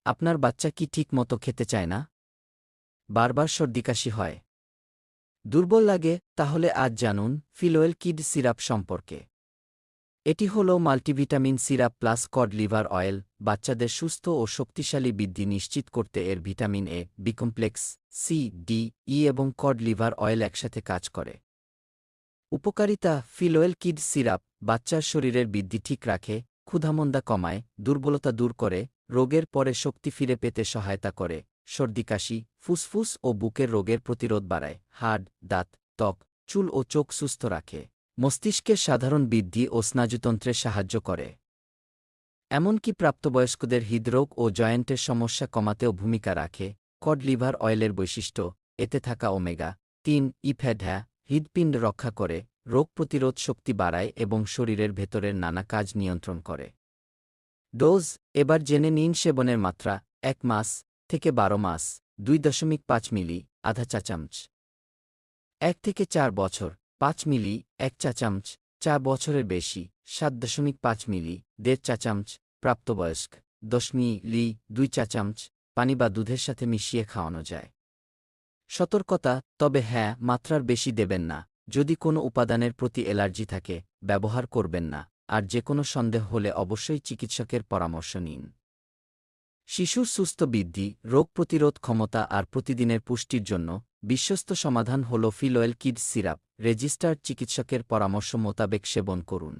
আপনার বাচ্চা কি ঠিক মতো খেতে চায় না? বারবার সর্দিকাশি হয়? দুর্বল লাগে? তাহলে আজ জানুন ফিলোয়েল কিড সিরাপ সম্পর্কে। এটি হল multivitamin syrup plus cod liver oil. বাচ্চাদের সুস্থ ও শক্তিশালী বৃদ্ধি নিশ্চিত করতে এর vitamin A, B complex, C, D, E এবং কড লিভার অয়েল একসাথে কাজ করে। উপকারিতা: ফিলোয়েল কিড সিরাপ বাচ্চার শরীরের বৃদ্ধি ঠিক রাখে, ক্ষুধামন্দা কমায়, দুর্বলতা দূর করে, রোগের পরে শক্তি ফিরে পেতে সহায়তা করে, সর্দিকাশি, ফুসফুস ও বুকের রোগের প্রতিরোধ বাড়ায়, হাড়, দাঁত, ত্বক, চুল ও চোখ সুস্থ রাখে, মস্তিষ্কের সাধারণ বৃদ্ধি ও স্নায়ুতন্ত্রে সাহায্য করে। এমনকি প্রাপ্তবয়স্কদের হৃদরোগ ও জয়েন্টের সমস্যা কমাতেও ভূমিকা রাখে। কড লিভার অয়েলের বৈশিষ্ট্য: এতে থাকা ওমেগা-3 ফ্যাট হৃৎপিণ্ড রক্ষা করে, রোগ প্রতিরোধ শক্তি বাড়ায় এবং শরীরের ভেতরের নানা কাজ নিয়ন্ত্রণ করে। ডোজ: এবার জেনে নিন সেবনের মাত্রা। ১ মাস থেকে ১২ মাস ২.৫ মিলি আধা চা চামচ। ১ থেকে ৪ বছর ৫ মিলি ১ চা চামচ। ৪ বছরের বেশি ৭.৫ মিলি ১.৫ চা চামচ। প্রাপ্তবয়স্ক ১০ মিলি ২ চা চামচ। পানি বা দুধের সাথে মিশিয়ে খাওয়ানো যায়। সতর্কতা: তবে হ্যাঁ, মাত্রার বেশি দেবেন না। যদি কোনো উপাদানের প্রতি অ্যালার্জি থাকে, ব্যবহার করবেন না। আর যে কোনো সন্দেহ হলে অবশ্যই চিকিৎসকের পরামর্শ নিন। শিশুর সুস্থ বৃদ্ধি, রোগ প্রতিরোধ ক্ষমতা আর প্রতিদিনের পুষ্টির জন্য বিশ্বস্ত সমাধান হল ফিলোয়েল কিডস সিরাপ। রেজিস্টার্ড চিকিৎসকের পরামর্শ মোতাবেক সেবন করুন।